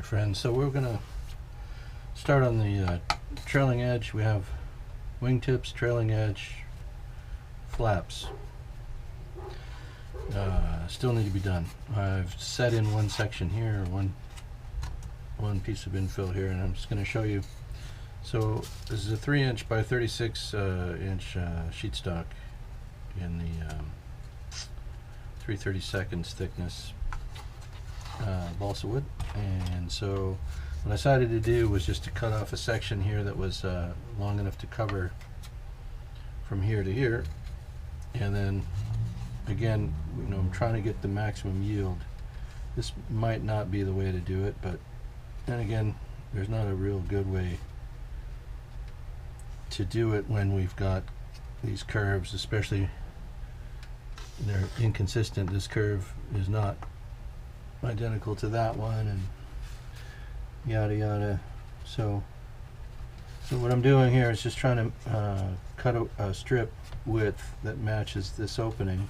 friends. So we're going to start on the trailing edge. We have wingtips, trailing edge, flaps. Still need to be done. I've set in one section here, one piece of infill here, and I'm just going to show you. So this is a 3" by 36" sheet stock in the 3/32 thickness balsa wood. And so what I decided to do was just to cut off a section here that was long enough to cover from here to here, and then again, you know, I'm trying to get the maximum yield. This might not be the way to do it, but then again, there's not a real good way to do it when we've got these curves, especially they're inconsistent. This curve is not identical to that one, and yada yada. So what I'm doing here is just trying to cut a strip width that matches this opening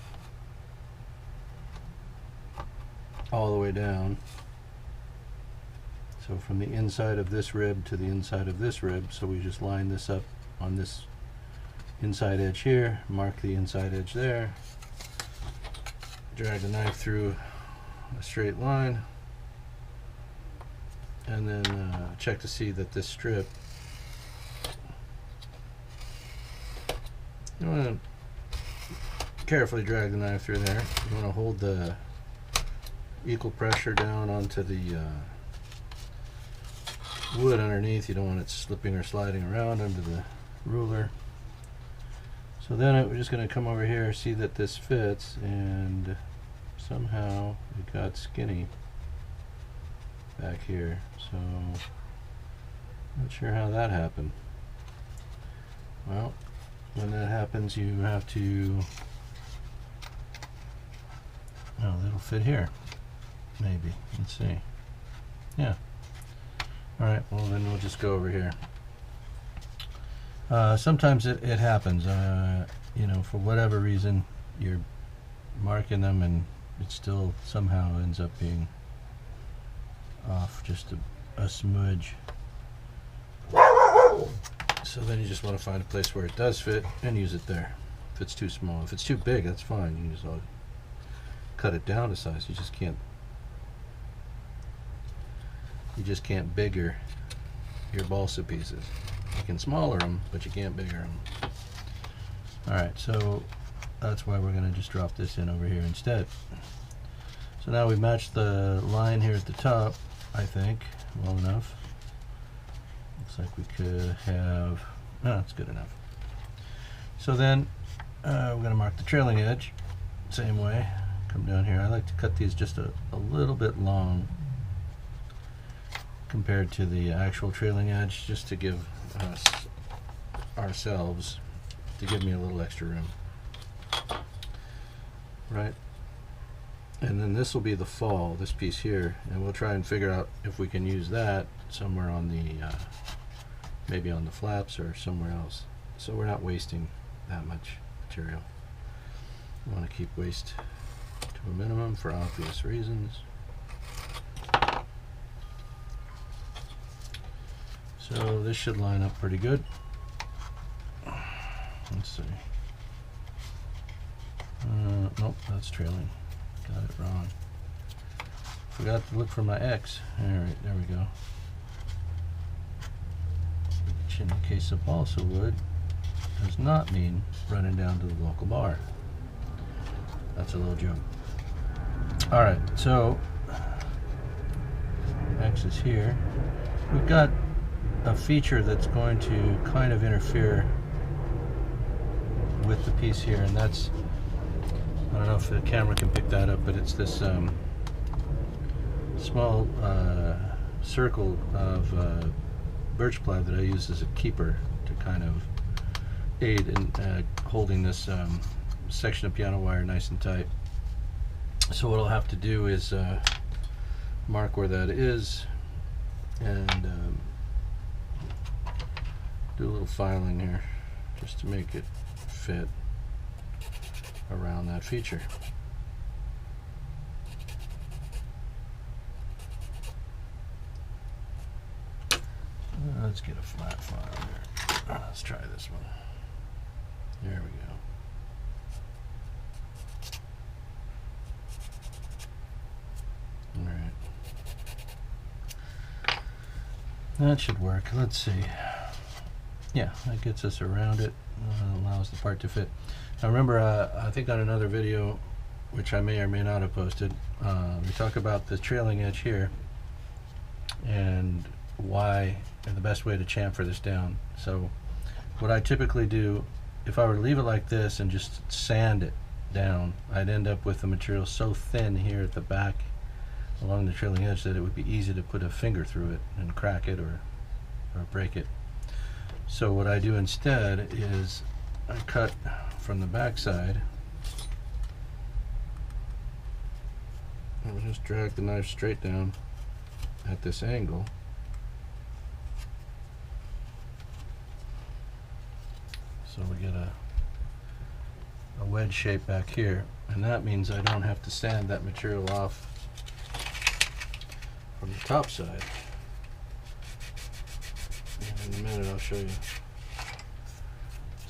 all the way down. So from the inside of this rib to the inside of this rib. So we just line this up on this inside edge here, mark the inside edge there, drag the knife through a straight line, and then check to see that this strip, you want to carefully drag the knife through there. You want to hold the equal pressure down onto the wood underneath. You don't want it slipping or sliding around under the ruler. So then we're just going to come over here, see that this fits, and somehow it got skinny back here. So not sure how that happened. Well, when that happens, you have to, well, it'll fit here. Maybe. Let's see. Yeah. Alright, well then we'll just go over here. Sometimes it happens. You know, for whatever reason, you're marking them and it still somehow ends up being off just a smudge. So then you just want to find a place where it does fit and use it there. If it's too small. If it's too big, that's fine. You just cut it down to size. You just can't bigger your balsa pieces. You can smaller them, but you can't bigger them. Alright, so that's why we're going to just drop this in over here instead. So now we've matched the line here at the top, I think, well enough. Looks like we could have, no, that's good enough. So then we're going to mark the trailing edge, same way. Come down here. I like to cut these just a little bit long compared to the actual trailing edge, just to give us ourselves, to give me a little extra room, right? And then this will be the fall, this piece here, and we'll try and figure out if we can use that somewhere on the maybe on the flaps or somewhere else, so we're not wasting that much material. We want to keep waste to a minimum for obvious reasons. So this should line up pretty good. Let's see. Nope, that's trailing. Got it wrong. Forgot to look for my X. Alright, there we go. Which in the case of balsa wood does not mean running down to the local bar. That's a little joke. Alright, so X is here. We've got a feature that's going to kind of interfere with the piece here, and that's, I don't know if the camera can pick that up, but it's this small circle of birch ply that I use as a keeper to kind of aid in holding this section of piano wire nice and tight. So what I'll have to do is mark where that is and do a little filing here just to make it fit around that feature. let's get a flat file here. Let's try this one. There we go. Alright. That should work. Let's see. Yeah, that gets us around it. Allows the part to fit. Now remember, I think on another video, which I may or may not have posted, we talk about the trailing edge here and why and the best way to chamfer this down. So what I typically do, if I were to leave it like this and just sand it down, I'd end up with the material so thin here at the back along the trailing edge that it would be easy to put a finger through it and crack it or break it. So what I do instead is I cut from the back side and just drag the knife straight down at this angle. So we get a wedge shape back here, and that means I don't have to sand that material off from the top side. And in a minute I'll show you.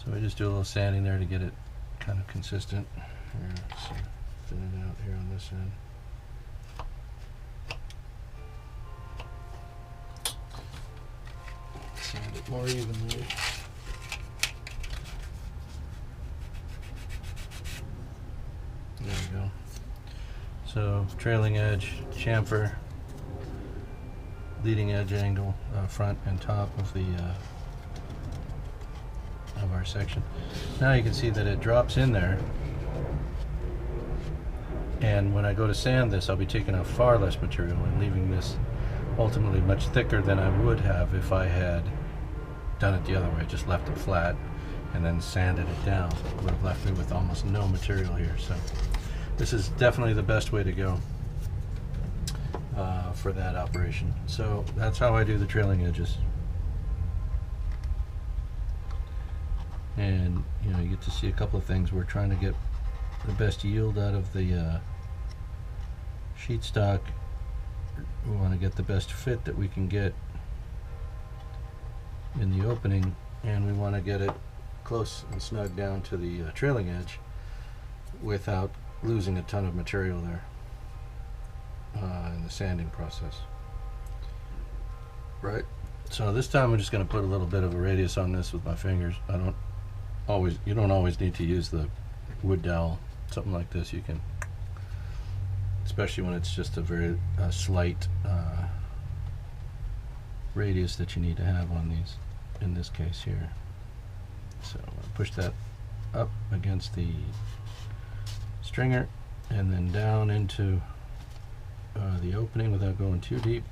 So I just do a little sanding there to get it kind of consistent. Here, let's thin it out here on this end. Sand it more evenly. There we go. So trailing edge, chamfer, leading edge angle, front and top of the of our section. Now you can see that it drops in there, and when I go to sand this, I'll be taking off far less material and leaving this ultimately much thicker than I would have if I had done it the other way, just left it flat and then sanded it down. It would have left me with almost no material here. So this is definitely the best way to go for that operation. So that's how I do the trailing edges. And you know, you get to see a couple of things. We're trying to get the best yield out of the sheet stock. We want to get the best fit that we can get in the opening, and we want to get it close and snug down to the trailing edge without losing a ton of material there in the sanding process. Right. So this time I'm just going to put a little bit of a radius on this with my fingers. You don't always need to use the wood dowel. Something like this you can, especially when it's just a very slight radius that you need to have on these, in this case here. So push that up against the stringer and then down into the opening without going too deep,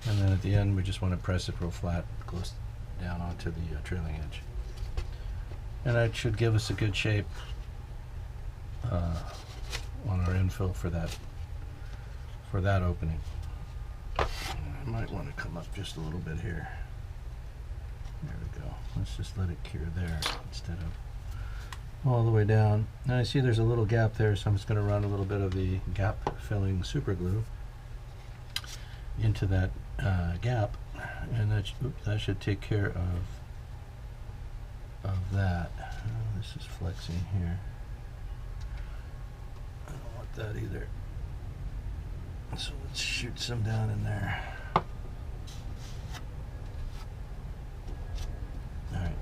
and then at the end we just want to press it real flat close down onto the trailing edge, and that should give us a good shape on our infill for that opening. I might want to come up just a little bit here. There we go. Let's just let it cure there instead of all the way down. Now I see there's a little gap there, so I'm just going to run a little bit of the gap filling super glue into that gap, and that should take care of that. This is flexing here. I don't want that either. So let's shoot some down in there. Alright.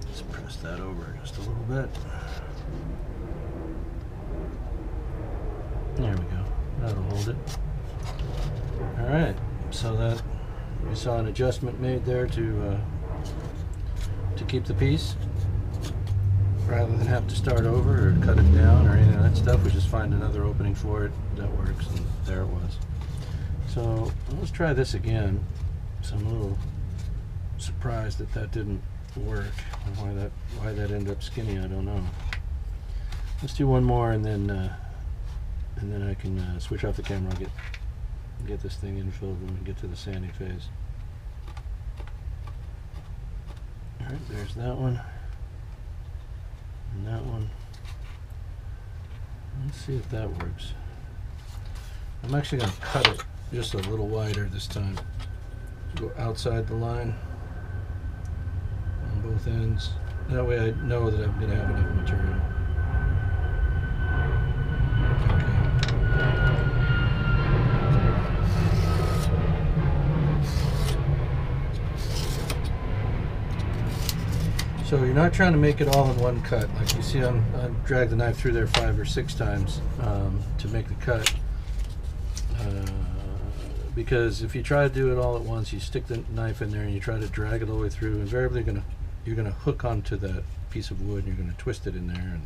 Let's press that over just a little bit. There we go. That'll hold it. Alright. So that we saw an adjustment made there to keep the piece. Rather than have to start over or cut it down or any of that stuff, we just find another opening for it that works, and there it was. So let's try this again. So I'm a little surprised that that didn't work. Why that ended up skinny, I don't know. Let's do one more, and then I can switch off the camera. I'll get this thing infilled when we get to the sanding phase. All right, there's that one. And that one. Let's see if that works. I'm actually going to cut it just a little wider this time. Go outside the line on both ends. That way I know that I'm going to have enough material. So you're not trying to make it all in one cut. Like you see, I dragged the knife through there 5 or 6 times to make the cut. Because if you try to do it all at once, you stick the knife in there and you try to drag it all the way through, invariably you're gonna hook onto that piece of wood and you're gonna twist it in there,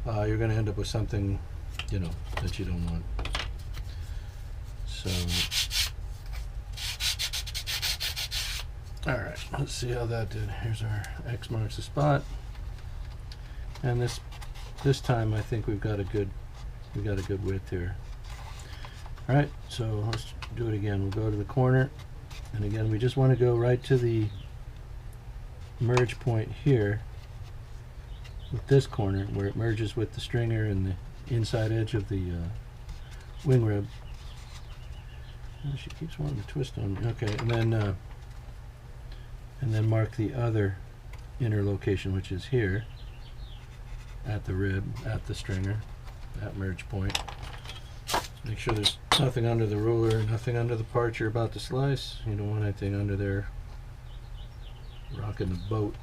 and you're gonna end up with something, you know, that you don't want. So, all right, let's see how that did. Here's our X marks the spot, and this time I think we got a good width here. All right, so let's do it again. We'll go to the corner, and again we just want to go right to the merge point here with this corner where it merges with the stringer and the inside edge of the wing rib. Oh, she keeps wanting to twist on me. Okay, and then mark the other inner location, which is here at the rib, at the stringer, that merge point. Make sure there's nothing under the ruler, nothing under the part you're about to slice. You don't want anything under there rocking the boat.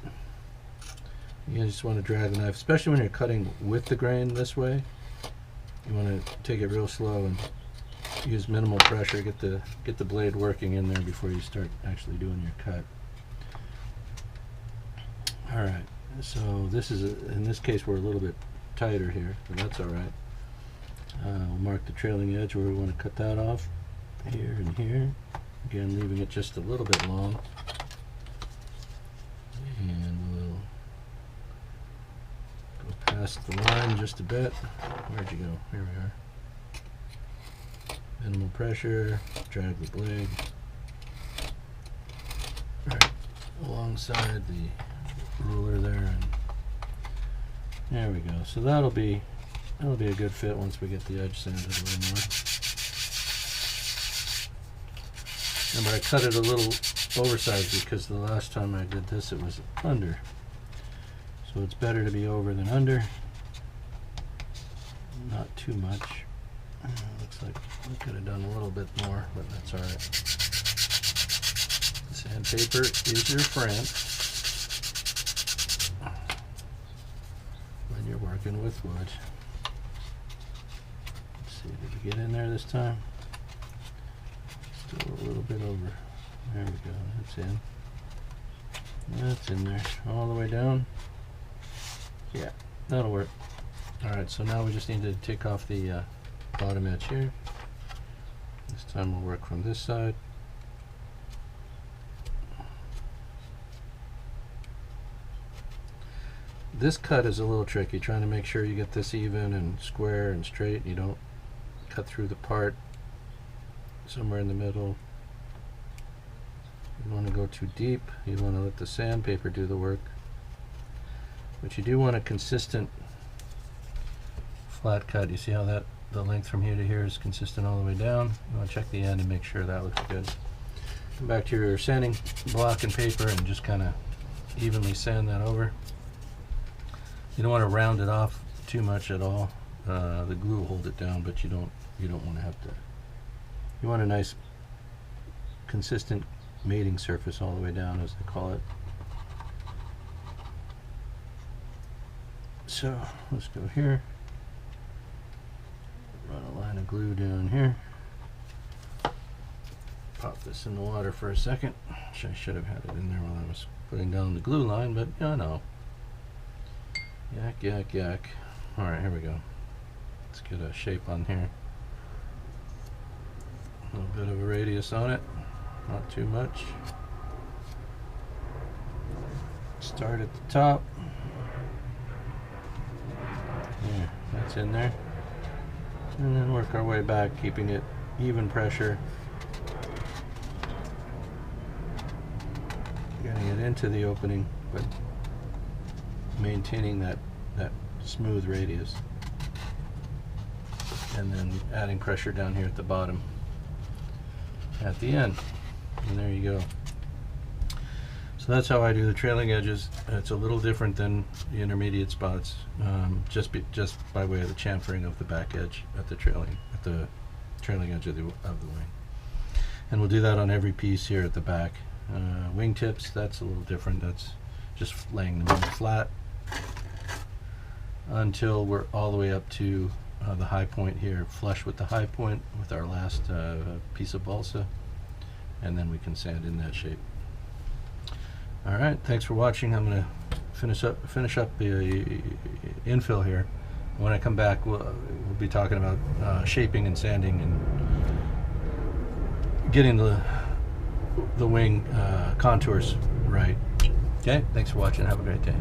You just want to drag the knife, especially when you're cutting with the grain this way. You want to take it real slow and use minimal pressure. Get the blade working in there before you start actually doing your cut. All right. So this is in this case we're a little bit tighter here, but that's all right. We'll mark the trailing edge where we want to cut that off, here and here. Again, leaving it just a little bit long. And we'll go past the line just a bit. Where'd you go? Here we are. Minimal pressure, drag the blade. Right, alongside the ruler there, and there we go. So that'll be a good fit once we get the edge sanded a little more. Remember, I cut it a little oversized because the last time I did this it was under. So it's better to be over than under. Not too much. Looks like we could have done a little bit more, but that's alright. Sandpaper is your friend when you're working with wood. Did we get in there this time? Still a little bit over. There we go. That's in. That's in there. All the way down. Yeah, that'll work. Alright, so now we just need to take off the bottom edge here. This time we'll work from this side. This cut is a little tricky, trying to make sure you get this even and square and straight. You don't cut through the part somewhere in the middle. You don't want to go too deep. You want to let the sandpaper do the work. But you do want a consistent flat cut. You see how that the length from here to here is consistent all the way down? You want to check the end and make sure that looks good. Come back to your sanding block and paper and just kind of evenly sand that over. You don't want to round it off too much at all. The glue will hold it down, but you don't want to have to. You want a nice consistent mating surface all the way down, as they call it. So let's go here. Run a line of glue down here. Pop this in the water for a second. I should have had it in there while I was putting down the glue line, but yeah, no. Yak, yak, yak. Alright, here we go. Let's get a shape on here. A little bit of a radius on it, not too much. Start at the top. Yeah, that's in there. And then work our way back, keeping it even pressure. Getting it into the opening, but maintaining that smooth radius. And then adding pressure down here at the bottom. at the end. And there you go. So that's how I do the trailing edges. It's a little different than the intermediate spots, just by way of the chamfering of the back edge at the trailing edge of the wing. And we'll do that on every piece here at the back. Wing tips, that's a little different. That's just laying them flat until we're all the way up to the high point here, flush with the high point with our last piece of balsa, and then we can sand in that shape. All right, thanks for watching. I'm going to finish up the infill here. When I come back, we'll be talking about shaping and sanding and getting the wing contours right. Okay, thanks for watching. Have a great day.